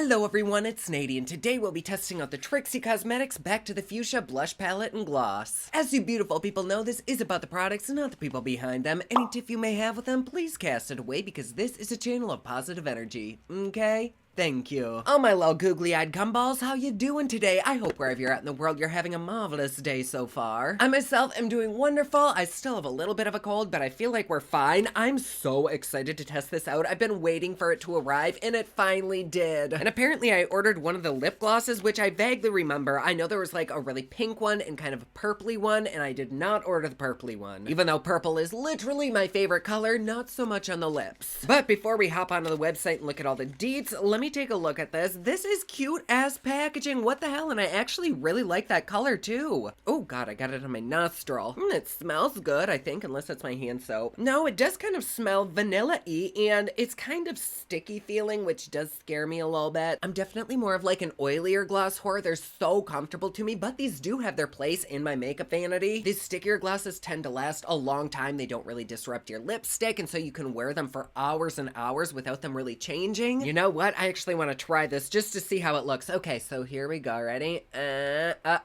Hello everyone, it's Nadie, and today we'll be testing out the TRIXIE Cosmetics Back to the Fuchsia Blush Palette and Gloss. As you beautiful people know, this is about the products and not the people behind them. Any tiff you may have with them, please cast it away because this is a channel of positive energy, okay? Thank you. Oh my little googly-eyed gumballs, how you doing today? I hope wherever you're at in the world you're having a marvelous day so far. I myself am doing wonderful. I still have a little bit of a cold, but I feel like we're fine. I'm so excited to test this out. I've been waiting for it to arrive, and it finally did. And apparently I ordered one of the lip glosses, which I vaguely remember. I know there was like a really pink one and kind of a purpley one, and I did not order the purpley one. Even though purple is literally my favorite color, not so much on the lips. But before we hop onto the website and look at all the deets, let me take a look at this. This is cute ass packaging. What the hell? And I actually really like that color too. Oh god, I got it on my nostril. It smells good, I think, unless that's my hand soap. No, it does kind of smell vanilla-y, and it's kind of sticky feeling, which does scare me a little bit. I'm definitely more of like an oilier gloss whore. They're so comfortable to me, but these do have their place in my makeup vanity. These stickier glosses tend to last a long time. They don't really disrupt your lipstick, and so you can wear them for hours and hours without them really changing. You know what? I actually want to try this just to see how it looks. Okay, so here we go. Ready?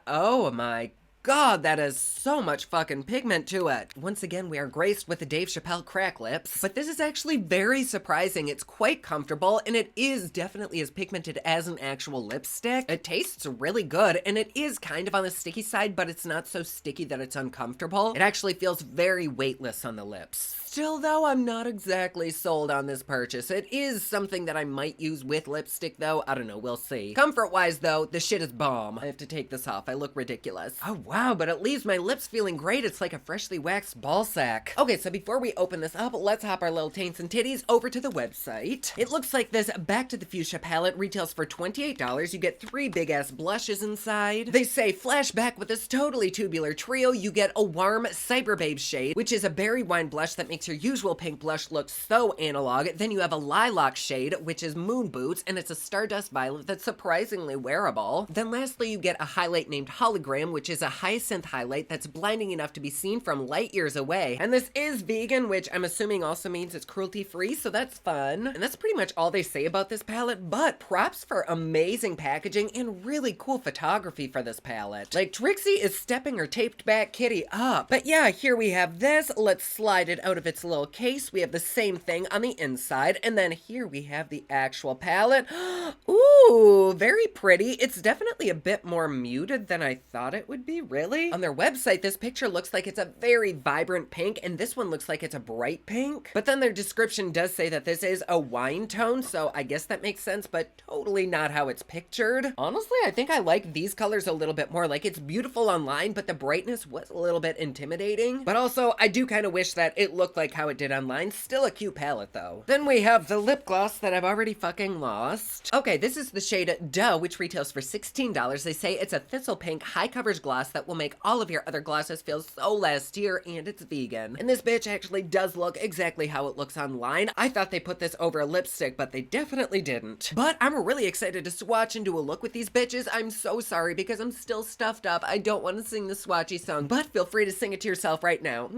Oh my god, that is so much fucking pigment to it. Once again, we are graced with the Dave Chappelle crack lips, but this is actually very surprising. It's quite comfortable, and it is definitely as pigmented as an actual lipstick. It tastes really good, and it is kind of on the sticky side, but it's not so sticky that it's uncomfortable. It actually feels very weightless on the lips. Still though, I'm not exactly sold on this purchase. It is something that I might use with lipstick though. I don't know, we'll see. Comfort-wise though, the shit is bomb. I have to take this off. I look ridiculous. Oh wow, but it leaves my lips feeling great. It's like a freshly waxed ball sack. Okay, so before we open this up, let's hop our little taints and titties over to the website. It looks like this Back to the Fuchsia palette retails for $28. You get 3 big ass blushes inside. They say flashback with this totally tubular trio. You get a warm Cyber Babe shade, which is a berry wine blush that makes your usual pink blush look so analog. Then you have a lilac shade, which is Moon Boots, and it's a stardust violet that's surprisingly wearable. Then lastly, you get a highlight named Hologram, which is a hyacinth highlight that's blinding enough to be seen from light years away. And this is vegan, which I'm assuming also means it's cruelty-free, so that's fun. And that's pretty much all they say about this palette, but props for amazing packaging and really cool photography for this palette. Like, TRIXIE is stepping her taped back kitty up. But yeah, here we have this. Let's slide it out of its little case. We have the same thing on the inside, and then here we have the actual palette. Ooh, very pretty. It's definitely a bit more muted than I thought it would be, really. On their website, this picture looks like it's a very vibrant pink, and this one looks like it's a bright pink. But then their description does say that this is a wine tone, so I guess that makes sense, but totally not how it's pictured. Honestly, I think I like these colors a little bit more. Like, it's beautiful online, but the brightness was a little bit intimidating. But also, I do kind of wish that it looked like how it did online. Still a cute palette, though. Then we have the lip gloss that I've already fucking lost. Okay, this is the shade Duh, which retails for $16. They say it's a thistle pink high coverage gloss that will make all of your other glosses feel so last year, and it's vegan. And this bitch actually does look exactly how it looks online. I thought they put this over a lipstick, but they definitely didn't. But I'm really excited to swatch and do a look with these bitches. I'm so sorry because I'm still stuffed up. I don't want to sing the swatchy song, but feel free to sing it to yourself right now.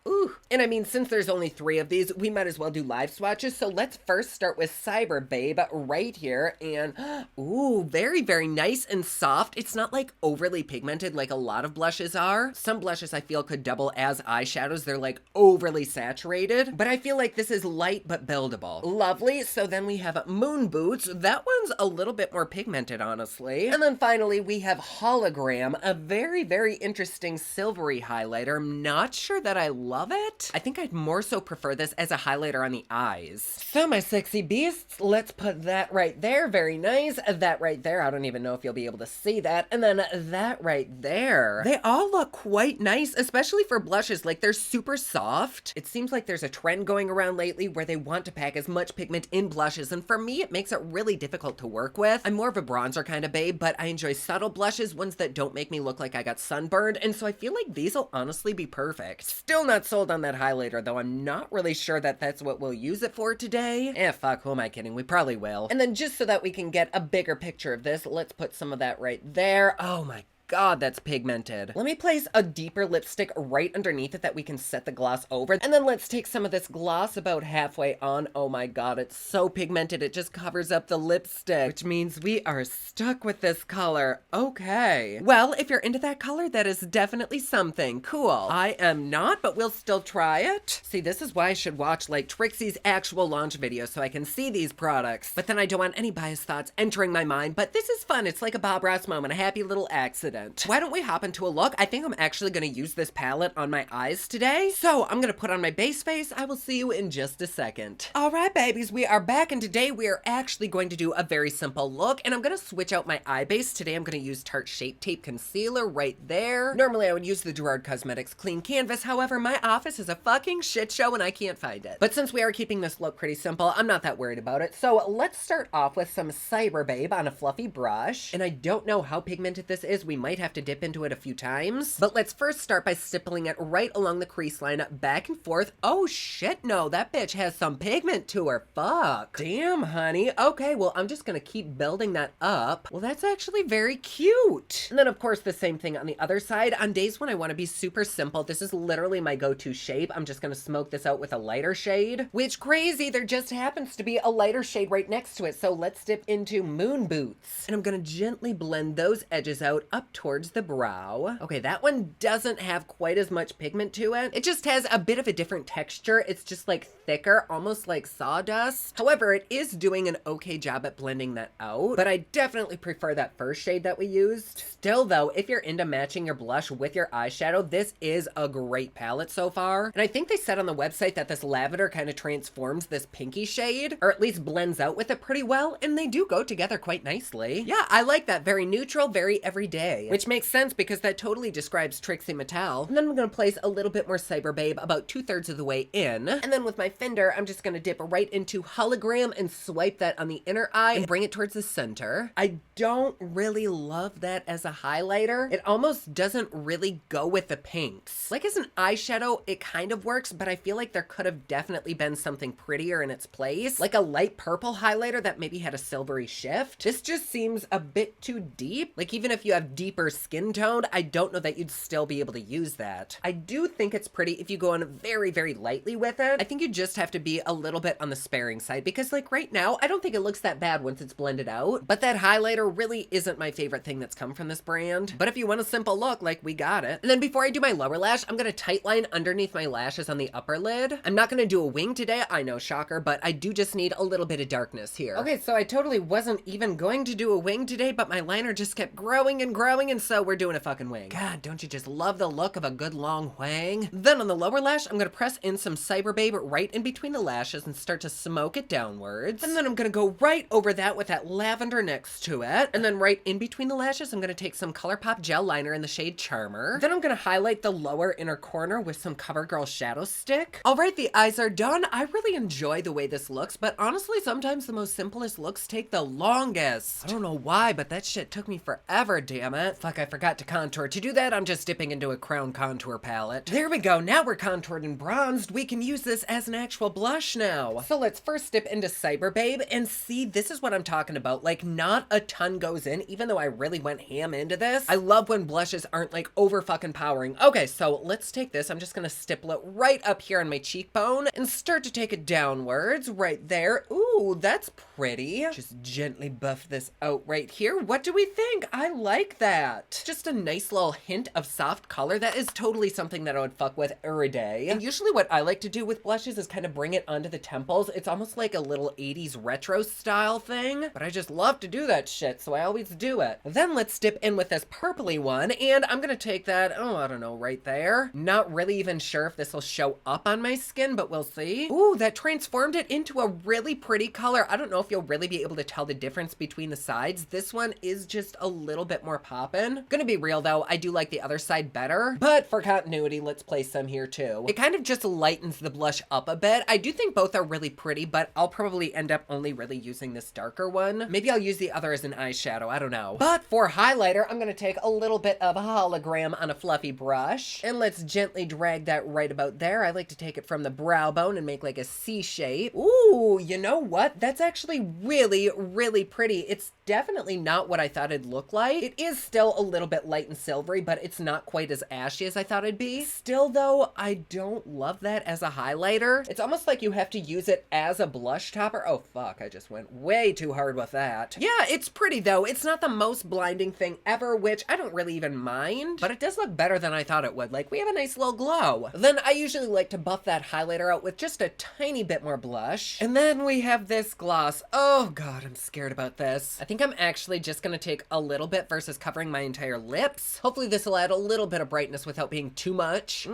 Ooh. And I mean, since there's only 3 of these, we might as well do live swatches. So let's first start with Cyber Babe right here. And ooh, very, very nice and soft. It's not like overly pigmented like a lot of blushes are. Some blushes I feel could double as eyeshadows. They're like overly saturated, but I feel like this is light but buildable. Lovely. So then we have Moon Boots. That one's a little bit more pigmented, honestly. And then finally we have Hologram, a very, very interesting silvery highlighter. I'm not sure that I love it. I think I'd more so prefer this as a highlighter on the eyes. So my sexy beasts, let's put that right there. Very nice. That right there. I don't even know if you'll be able to see that. And then that right there. They all look quite nice, especially for blushes. Like, they're super soft. It seems like there's a trend going around lately where they want to pack as much pigment in blushes, and for me, it makes it really difficult to work with. I'm more of a bronzer kind of babe, but I enjoy subtle blushes, ones that don't make me look like I got sunburned, and so I feel like these will honestly be perfect. Still not sold on that highlighter though. I'm not really sure that that's what we'll use it for today. Fuck, who am I kidding? We probably will. And then just so that we can get a bigger picture of this, let's put some of that right there. Oh my god, that's pigmented. Let me place a deeper lipstick right underneath it that we can set the gloss over. And then let's take some of this gloss about halfway on. Oh my god, it's so pigmented. It just covers up the lipstick, which means we are stuck with this color. Okay. Well, if you're into that color, that is definitely something. Cool. I am not, but we'll still try it. See, this is why I should watch like TRIXIE's actual launch video so I can see these products. But then I don't want any biased thoughts entering my mind. But this is fun. It's like a Bob Ross moment, a happy little accident. Why don't we hop into a look? I think I'm actually going to use this palette on my eyes today. So I'm going to put on my base face. I will see you in just a second. All right, babies, we are back, and today we are actually going to do a very simple look, and I'm going to switch out my eye base. Today I'm going to use Tarte Shape Tape Concealer right there. Normally I would use the Gerard Cosmetics Clean Canvas. However, my office is a fucking shit show and I can't find it. But since we are keeping this look pretty simple, I'm not that worried about it. So let's start off with some Cyber Babe on a fluffy brush. And I don't know how pigmented this is. We might have to dip into it a few times. But let's first start by stippling it right along the crease line, back and forth. Oh shit, no, that bitch has some pigment to her. Fuck. Damn, honey. Okay, well, I'm just gonna keep building that up. Well, that's actually very cute. And then of course the same thing on the other side. On days when I want to be super simple, this is literally my go-to shape. I'm just gonna smoke this out with a lighter shade, which crazy, there just happens to be a lighter shade right next to it. So let's dip into Moon Boots. And I'm gonna gently blend those edges out up towards the brow. Okay, that one doesn't have quite as much pigment to it. It just has a bit of a different texture. It's just like thicker, almost like sawdust. However, it is doing an okay job at blending that out, but I definitely prefer that first shade that we used. Still though, if you're into matching your blush with your eyeshadow, this is a great palette so far. And I think they said on the website that this lavender kind of transforms this pinky shade, or at least blends out with it pretty well, and they do go together quite nicely. Yeah, I like that. Very neutral, very everyday, which makes sense because that totally describes Trixie Mattel. And then I'm gonna place a little bit more Cyber Babe about 2/3 of the way in. And then with my finger, I'm just gonna dip right into Hologram and swipe that on the inner eye and bring it towards the center. I don't really love that as a highlighter. It almost doesn't really go with the pinks. Like as an eyeshadow, it kind of works, but I feel like there could have definitely been something prettier in its place. Like a light purple highlighter that maybe had a silvery shift. This just seems a bit too deep. Like even if you have deeper skin tone, I don't know that you'd still be able to use that. I do think it's pretty if you go on very, very lightly with it. I think you just have to be a little bit on the sparing side because like right now, I don't think it looks that bad once it's blended out, but that highlighter really isn't my favorite thing that's come from this brand. But if you want a simple look, like we got it. And then before I do my lower lash, I'm gonna tight line underneath my lashes on the upper lid. I'm not gonna do a wing today, I know, shocker, but I do just need a little bit of darkness here. Okay, so I totally wasn't even going to do a wing today, but my liner just kept growing and growing, and so we're doing a fucking wing. God, don't you just love the look of a good long wang? Then on the lower lash, I'm gonna press in some Cyber Babe right in between the lashes and start to smoke it downwards. And then I'm gonna go right over that with that lavender next to it. And then right in between the lashes, I'm gonna take some ColourPop gel liner in the shade Charmer. Then I'm gonna highlight the lower inner corner with some CoverGirl Shadow Stick. All right, the eyes are done. I really enjoy the way this looks, but honestly, sometimes the most simplest looks take the longest. I don't know why, but that shit took me forever, damn it. Fuck, I forgot to contour. To do that, I'm just dipping into a Crown contour palette. There we go. Now we're contoured and bronzed. We can use this as an actual blush now. So let's first dip into Cyber Babe and see, this is what I'm talking about. Like not a ton goes in, even though I really went ham into this. I love when blushes aren't like over fucking powering. Okay, so let's take this. I'm just gonna stipple it right up here on my cheekbone and start to take it downwards right there. Ooh, that's pretty. Just gently buff this out right here. What do we think? I like that. Just a nice little hint of soft color. That is totally something that I would fuck with every day. And usually what I like to do with blushes is kind of bring it onto the temples. It's almost like a little 80s retro style thing, but I just love to do that shit, so I always do it. Then let's dip in with this purpley one, and I'm gonna take that, oh, I don't know, right there. Not really even sure if this will show up on my skin, but we'll see. Ooh, that transformed it into a really pretty color. I don't know if you'll really be able to tell the difference between the sides. This one is just a little bit more poppin'. Gonna be real though, I do like the other side better, but for continuity, let's place some here too. It kind of just lightens the blush up a bit. I do think both are really pretty, but I'll probably end up only really using this darker one. Maybe I'll use the other as an eyeshadow, I don't know. But for highlighter, I'm gonna take a little bit of Hologram on a fluffy brush, and let's gently drag that right about there. I like to take it from the brow bone and make like a C shape. Ooh, you know what? That's actually really, really pretty. It's definitely not what I thought it'd look like. It is still a little bit light and silvery, but it's not quite as ashy as I thought it'd be. Still though, I don't love that as a highlighter. It's almost like you have to use it as a blush topper. Oh fuck, I just went way too hard with that. Yeah, it's pretty though. It's not the most blinding thing ever, which I don't really even mind, but it does look better than I thought it would. Like, we have a nice little glow. Then I usually like to buff that highlighter out with just a tiny bit more blush. And then we have this gloss. Oh god, I'm scared about this. I think I'm actually just gonna take a little bit versus covering my entire lips. Hopefully this will add a little bit of brightness without being too much.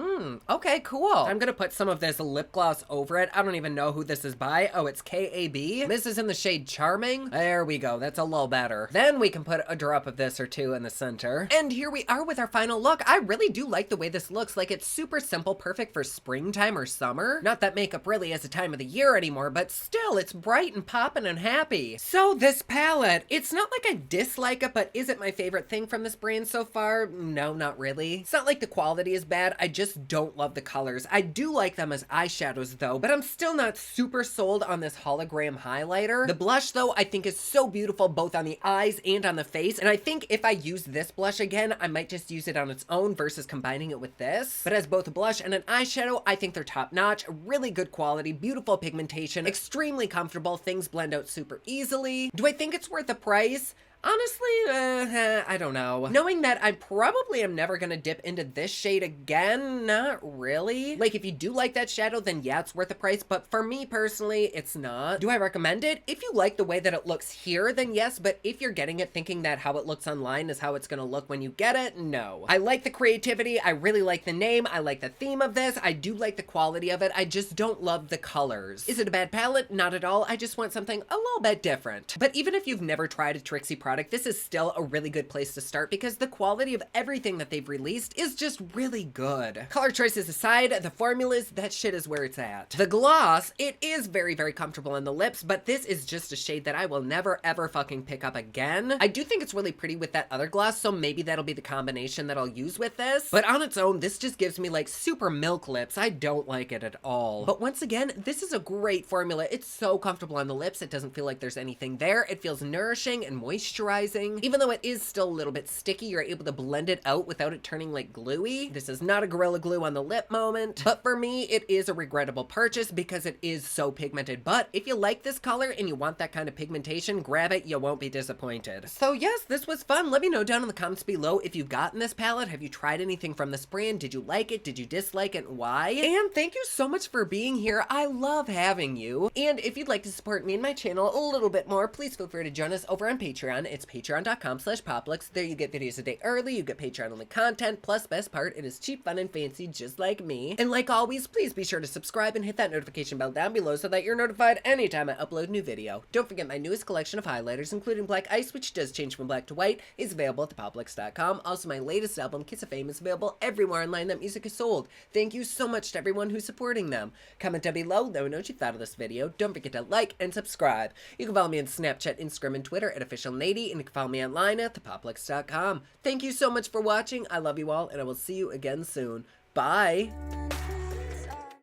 Okay, cool. I'm gonna put some of this lip gloss over it. I don't even know who this is by. Oh, it's KAB. This is in the shade Charming. There we go. That's a little better. Then we can put a drop of this or two in the center. And here we are with our final look. I really do like the way this looks. Like, it's super simple, perfect for springtime or summer. Not that makeup really is a time of the year anymore, but still, it's bright and poppin' and happy. So this palette, it's not like I dislike it, but is it my favorite thing from this brand so far? No, not really. It's not like the quality is bad. I just don't love the colors. I do like them as eyeshadows though, but I'm still not super sold on this hologram highlighter. The blush though, I think is so beautiful both on the eyes and on the face, and I think if I use this blush again, I might just use it on its own versus combining it with this. But as both a blush and an eyeshadow, I think they're top notch, really good quality, beautiful pigmentation, extremely comfortable, things blend out super easily. Do I think it's worth the price? Honestly, I don't know. Knowing that I probably am never gonna dip into this shade again, not really. Like, if you do like that shadow, then yeah, it's worth the price, but for me personally, it's not. Do I recommend it? If you like the way that it looks here, then yes, but if you're getting it thinking that how it looks online is how it's gonna look when you get it, no. I like the creativity, I really like the name, I like the theme of this, I do like the quality of it, I just don't love the colors. Is it a bad palette? Not at all. I just want something a little bit different. But even if you've never tried a TRIXIE product, this is still a really good place to start because the quality of everything that they've released is just really good. Color choices aside, the formulas, that shit is where it's at. The gloss, it is very, very comfortable on the lips, but this is just a shade that I will never ever fucking pick up again. I do think it's really pretty with that other gloss, so maybe that'll be the combination that I'll use with this. But on its own, this just gives me like super milk lips. I don't like it at all. But once again, this is a great formula. It's so comfortable on the lips. It doesn't feel like there's anything there. It feels nourishing and moisturizing. Even though it is still a little bit sticky, you're able to blend it out without it turning like gluey. This is not a Gorilla Glue on the lip moment, but for me, it is a regrettable purchase because it is so pigmented. But if you like this color and you want that kind of pigmentation, grab it, you won't be disappointed. So yes, this was fun. Let me know down in the comments below if you've gotten this palette. Have you tried anything from this brand? Did you like it? Did you dislike it? Why? And thank you so much for being here. I love having you. And if you'd like to support me and my channel a little bit more, please feel free to join us over on Patreon. It's patreon.com/poplux. There you get videos a day early, you get Patreon only content, plus best part, it is cheap, fun, and fancy just like me. And like always, please be sure to subscribe and hit that notification bell down below so that you're notified anytime I upload a new video. Don't forget my newest collection of highlighters, including Black Ice, which does change from black to white, is available at thepoplux.com. Also, my latest album, Kiss of Fame, is available everywhere online that music is sold. Thank you so much to everyone who's supporting them. Comment down below, let me know what you thought of this video. Don't forget to like and subscribe. You can follow me on Snapchat, Instagram, and Twitter at officialnady, and you can follow me online at thepoplux.com. Thank you so much for watching. I love you all, and I will see you again soon. Bye!